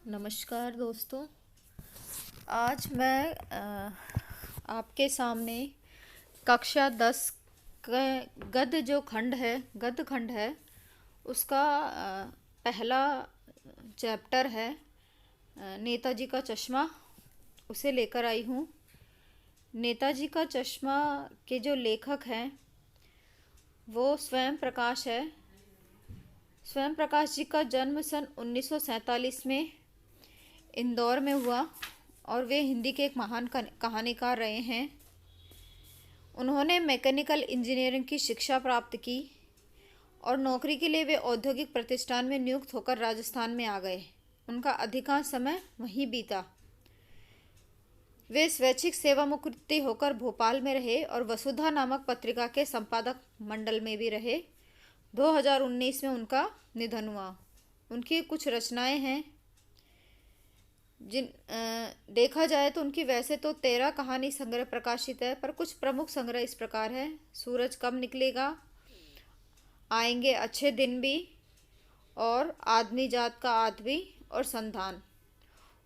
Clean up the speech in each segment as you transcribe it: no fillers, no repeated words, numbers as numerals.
नमस्कार दोस्तों। आज मैं आपके सामने कक्षा 10 के गद्य खंड है उसका पहला चैप्टर है नेताजी का चश्मा, उसे लेकर आई हूँ। नेताजी का चश्मा के जो लेखक हैं वो स्वयं प्रकाश है। स्वयं प्रकाश जी का जन्म सन 1947 में इंदौर में हुआ और वे हिंदी के एक महान कहानीकार रहे हैं। उन्होंने मैकेनिकल इंजीनियरिंग की शिक्षा प्राप्त की और नौकरी के लिए वे औद्योगिक प्रतिष्ठान में नियुक्त होकर राजस्थान में आ गए। उनका अधिकांश समय वहीं बीता। वे स्वैच्छिक सेवामुक्ति होकर भोपाल में रहे और वसुधा नामक पत्रिका के संपादक मंडल में भी रहे। 2019 में उनका निधन हुआ। उनकी कुछ रचनाएं हैं देखा जाए तो उनकी वैसे तो 13 कहानी संग्रह प्रकाशित है, पर कुछ प्रमुख संग्रह इस प्रकार है: सूरज कब निकलेगा, आएंगे अच्छे दिन भी, और आदमी जात का आदमी और संधान।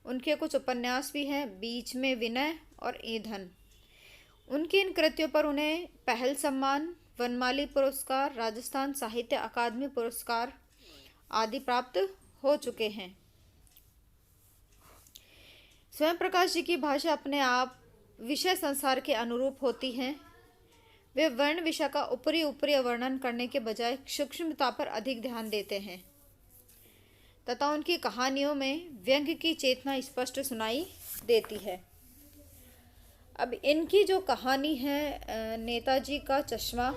उनके कुछ उपन्यास भी हैं, बीच में विनय और ईंधन। उनकी इन कृतियों पर उन्हें पहल सम्मान, वनमाली पुरस्कार, राजस्थान साहित्य अकादमी पुरस्कार आदि प्राप्त हो चुके हैं। स्वयं प्रकाश जी की भाषा अपने आप विषय संसार के अनुरूप होती है। वे वर्ण विषय का ऊपरी वर्णन करने के बजाय सूक्ष्मता पर अधिक ध्यान देते हैं तथा उनकी कहानियों में व्यंग्य की चेतना स्पष्ट सुनाई देती है। अब इनकी जो कहानी है नेताजी का चश्मा,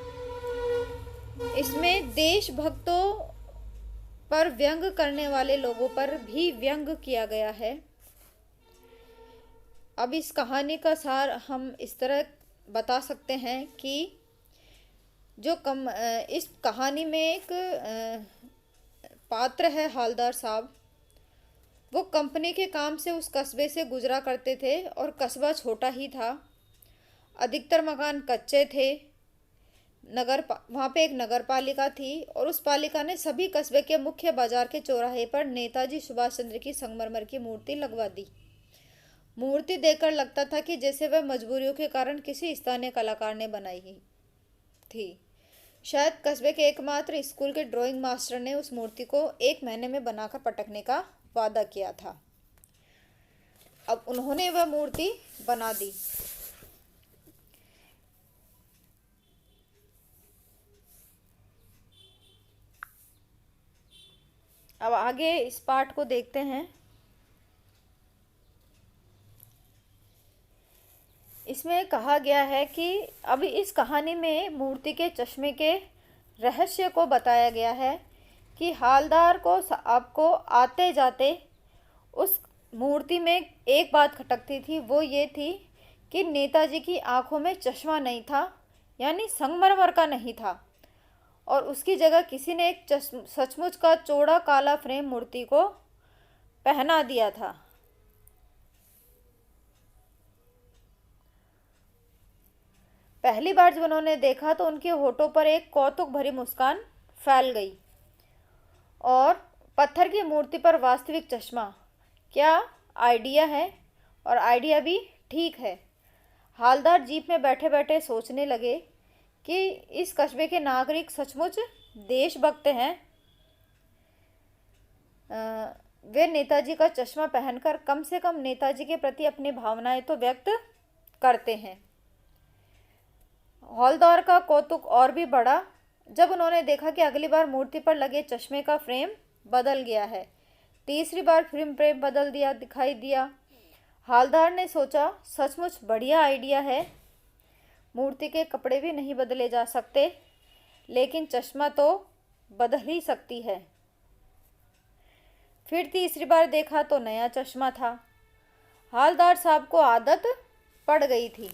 इसमें देशभक्तों पर व्यंग करने वाले लोगों पर भी व्यंग किया गया है। अब इस कहानी का सार हम इस तरह बता सकते हैं कि इस कहानी में एक पात्र है हालदार साहब। वो कंपनी के काम से उस कस्बे से गुजरा करते थे और कस्बा छोटा ही था। अधिकतर मकान कच्चे थे। वहाँ पे एक नगर पालिका थी और उस पालिका ने सभी कस्बे के मुख्य बाजार के चौराहे पर नेताजी सुभाष चंद्र की संगमरमर की मूर्ति लगवा दी। मूर्ति देखकर लगता था कि जैसे वह मजबूरियों के कारण किसी स्थानीय कलाकार ने बनाई थी। शायद कस्बे के एकमात्र स्कूल के ड्राइंग मास्टर ने उस मूर्ति को 1 महीने में बनाकर पटकने का वादा किया था। अब उन्होंने वह मूर्ति बना दी। अब आगे इस पाठ को देखते हैं। इसमें कहा गया है कि अब इस कहानी में मूर्ति के चश्मे के रहस्य को बताया गया है कि हालदार को आपको आते जाते उस मूर्ति में एक बात खटकती थी। वो ये थी कि नेताजी की आंखों में चश्मा नहीं था, यानी संगमरमर का नहीं था, और उसकी जगह किसी ने एक सचमुच का चौड़ा काला फ्रेम मूर्ति को पहना दिया था। पहली बार जब उन्होंने देखा तो उनके होठों पर एक कौतुक भरी मुस्कान फैल गई। और पत्थर की मूर्ति पर वास्तविक चश्मा, क्या आइडिया है, और आइडिया भी ठीक है। हालदार जीप में बैठे बैठे सोचने लगे कि इस कस्बे के नागरिक सचमुच देशभक्त हैं। वे नेताजी का चश्मा पहनकर कम से कम नेताजी के प्रति अपनी भावनाएं तो व्यक्त करते हैं। हौलदार का कौतुक और भी बढ़ा जब उन्होंने देखा कि अगली बार मूर्ति पर लगे चश्मे का फ्रेम बदल गया है। तीसरी बार फ्रेम बदल दिखाई दिया। हालदार ने सोचा, सचमुच बढ़िया आइडिया है। मूर्ति के कपड़े भी नहीं बदले जा सकते, लेकिन चश्मा तो बदल ही सकती है। फिर तीसरी बार देखा तो नया चश्मा था। हालदार साहब को आदत पड़ गई थी।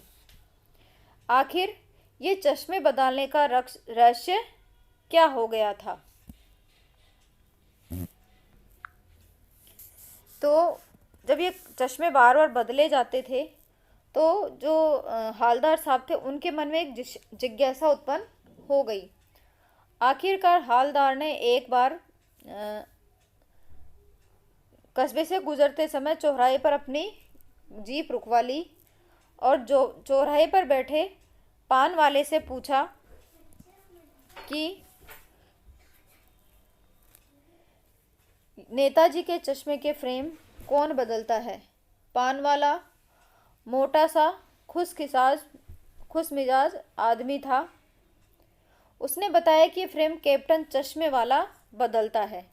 आखिर ये चश्मे बदलने का रहस्य क्या हो गया था? तो जब ये चश्मे बार बार बदले जाते थे तो जो हालदार साहब थे उनके मन में एक जिज्ञासा उत्पन्न हो गई। आखिरकार हालदार ने एक बार कस्बे से गुजरते समय चौराहे पर अपनी जीप रुकवा ली और जो चौराहे पर बैठे पान वाले से पूछा कि नेताजी के चश्मे के फ्रेम कौन बदलता है। पान वाला मोटा सा खुश मिजाज आदमी था। उसने बताया कि फ्रेम कैप्टन चश्मे वाला बदलता है।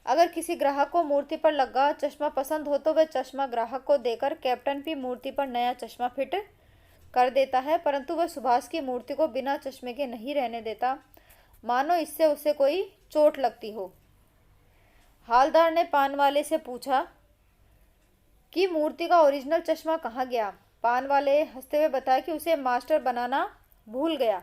अगर किसी ग्राहक को मूर्ति पर लगा चश्मा पसंद हो तो वह चश्मा ग्राहक को देकर कैप्टन की मूर्ति पर नया चश्मा फिट कर देता है, परंतु वह सुभाष की मूर्ति को बिना चश्मे के नहीं रहने देता, मानो इससे उसे कोई चोट लगती हो। हालदार ने पान वाले से पूछा कि मूर्ति का ओरिजिनल चश्मा कहाँ गया। पान वाले हंसते हुए बताया कि उसे मास्टर बनाना भूल गया।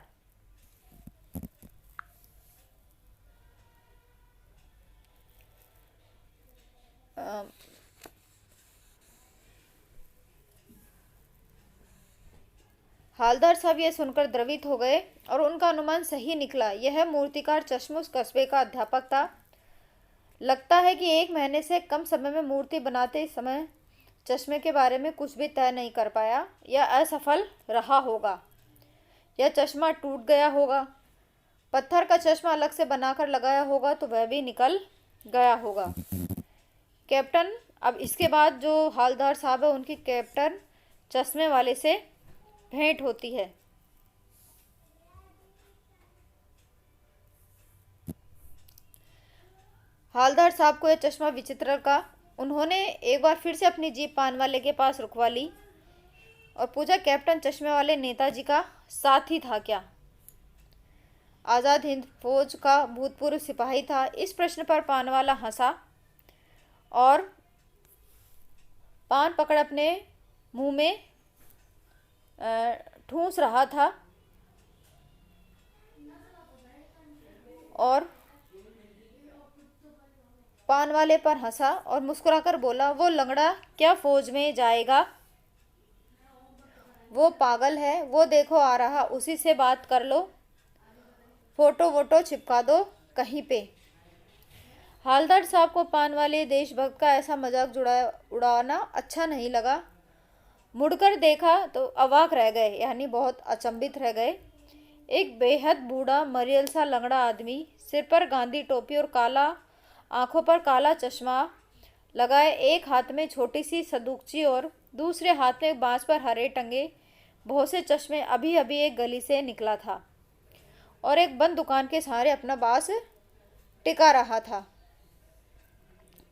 हालदार साहब यह सुनकर द्रवित हो गए और उनका अनुमान सही निकला। यह मूर्तिकार चश्मे उस कस्बे का अध्यापक था। लगता है कि 1 महीने से कम समय में मूर्ति बनाते समय चश्मे के बारे में कुछ भी तय नहीं कर पाया। यह असफल रहा होगा या चश्मा टूट गया होगा। पत्थर का चश्मा अलग से बनाकर लगाया होगा तो वह भी निकल गया होगा। कैप्टन, अब इसके बाद जो हालदार साहब है उनकी कैप्टन चश्मे वाले से भेंट होती है। हालदार साहब को यह चश्मा विचित्र लगा। उन्होंने एक बार फिर से अपनी जीप पान वाले के पास रुकवा ली और पूछा, कैप्टन चश्मे वाले नेताजी का साथी था क्या? आज़ाद हिंद फौज का भूतपूर्व सिपाही था। इस प्रश्न पर पान वाला हंसा और पान पकड़ अपने मुंह में ठूंस रहा था और पान वाले पर हंसा और मुस्कुराकर बोला, वो लंगड़ा क्या फौज में जाएगा? वो पागल है। वो देखो आ रहा, उसी से बात कर लो, फोटो वोटो चिपका दो कहीं पे। हालदार साहब को पान वाले देशभक्त का ऐसा मजाक उड़ाना अच्छा नहीं लगा। मुड़कर देखा तो अवाक रह गए, यानी बहुत अचंभित रह गए। एक बेहद बूढ़ा मरियल सा लंगड़ा आदमी, सिर पर गांधी टोपी और काला आंखों पर काला चश्मा लगाए, एक हाथ में छोटी सी संदूकची और दूसरे हाथ में बांस पर हरे टंगे बहुत से चश्मे अभी अभी एक गली से निकला था और एक बंद दुकान के सहारे अपना बांस टिका रहा था।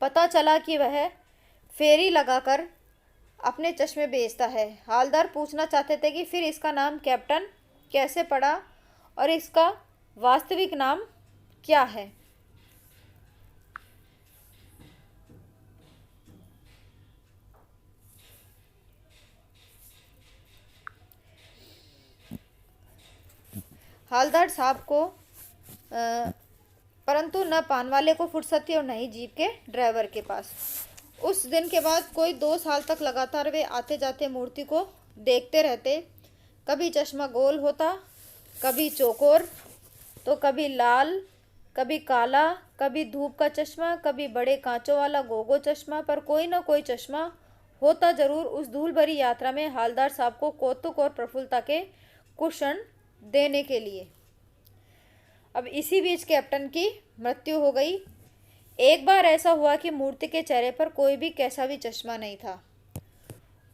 पता चला कि वह फेरी लगाकर अपने चश्मे बेचता है। हालदार पूछना चाहते थे कि फिर इसका नाम कैप्टन कैसे पड़ा और इसका वास्तविक नाम क्या है। हालदार साहब को परंतु न पान वाले को फुर्सत थी और न ही जीप के ड्राइवर के पास। उस दिन के बाद कोई 2 साल तक लगातार वे आते जाते मूर्ति को देखते रहते। कभी चश्मा गोल होता, कभी चौकोर, तो कभी लाल, कभी काला, कभी धूप का चश्मा, कभी बड़े कांचों वाला गोगो चश्मा, पर कोई ना कोई चश्मा होता जरूर। उस धूल भरी यात्रा में हालदार साहब को कौतुक और प्रफुल्लता के कुशन देने के लिए। अब इसी बीच कैप्टन की मृत्यु हो गई। एक बार ऐसा हुआ कि मूर्ति के चेहरे पर कोई भी कैसा भी चश्मा नहीं था।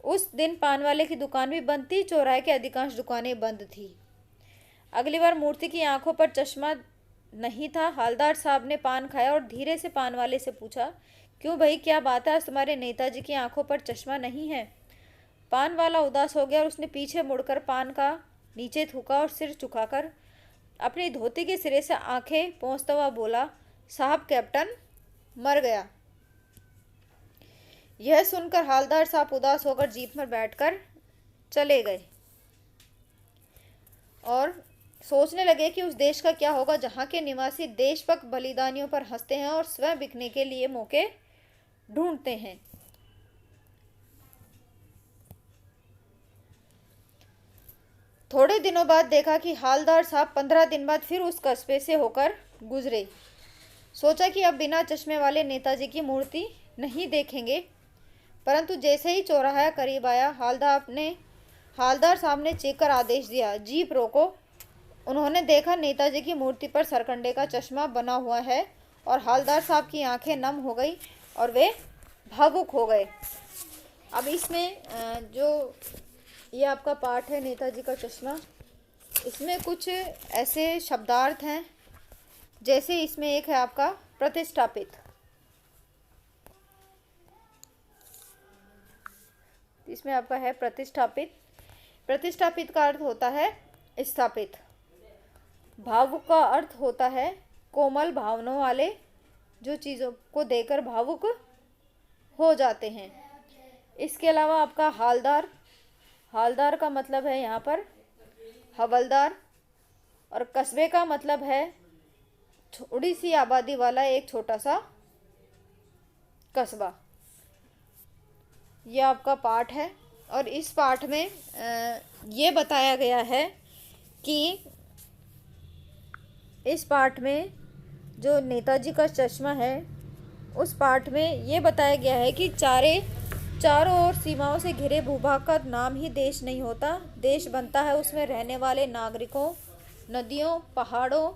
उस दिन पान वाले की दुकान भी बंद थी, चौराहे की अधिकांश दुकानें बंद थी। अगली बार मूर्ति की आंखों पर चश्मा नहीं था। हालदार साहब ने पान खाया और धीरे से पान वाले से पूछा, क्यों भाई, क्या बात है, आज तुम्हारे नेताजी की आंखों पर चश्मा नहीं है? पान वाला उदास हो गया और उसने पीछे मुड़कर पान का नीचे थूका और सिर झुकाकर अपनी धोती के सिरे से आंखें पोंछता हुआ बोला, साहब कैप्टन मर गया। यह सुनकर हालदार साहब उदास होकर जीप में बैठकर चले गए और सोचने लगे कि उस देश का क्या होगा जहाँ के निवासी देशभक्त बलिदानियों पर हंसते हैं और स्वयं बिकने के लिए मौके ढूंढते हैं। थोड़े दिनों बाद देखा कि हालदार साहब 15 दिन बाद फिर उस कस्बे से होकर गुजरे। सोचा कि अब बिना चश्मे वाले नेताजी की मूर्ति नहीं देखेंगे, परंतु जैसे ही चौराहा करीब आया, हालदार साहब ने चेक कर आदेश दिया, जीप रोको। उन्होंने देखा नेताजी की मूर्ति पर सरकंडे का चश्मा बना हुआ है और हालदार साहब की आंखें नम हो गई और वे भावुक हो गए। अब इसमें जो ये आपका पाठ है नेताजी का चश्मा, इसमें कुछ ऐसे शब्दार्थ हैं, जैसे इसमें एक है आपका प्रतिष्ठापित। इसमें आपका है प्रतिष्ठापित। प्रतिष्ठापित का अर्थ होता है स्थापित। भावुक का अर्थ होता है कोमल भावनाओं वाले, जो चीज़ों को देखकर भावुक हो जाते हैं। इसके अलावा आपका हालदार का मतलब है यहाँ पर हवलदार, और कस्बे का मतलब है थोड़ी सी आबादी वाला एक छोटा सा कस्बा। यह आपका पाठ है और इस पाठ में ये बताया गया है कि इस पाठ में जो नेताजी का चश्मा है, उस पाठ में ये बताया गया है कि चारों ओर सीमाओं से घिरे भूभाग का नाम ही देश नहीं होता। देश बनता है उसमें रहने वाले नागरिकों, नदियों, पहाड़ों,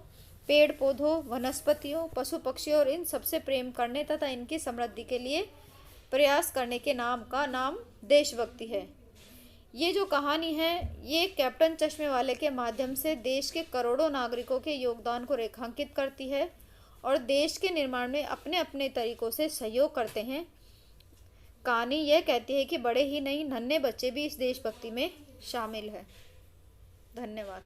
पेड़ पौधों, वनस्पतियों, पशु पक्षियों और इन सबसे प्रेम करने तथा इनकी समृद्धि के लिए प्रयास करने के नाम का नाम देशभक्ति है। ये जो कहानी है, ये कैप्टन चश्मे वाले के माध्यम से देश के करोड़ों नागरिकों के योगदान को रेखांकित करती है और देश के निर्माण में अपने अपने तरीकों से सहयोग करते हैं। कहानी यह कहती है कि बड़े ही नहीं, नन्हे बच्चे भी इस देशभक्ति में शामिल है। धन्यवाद।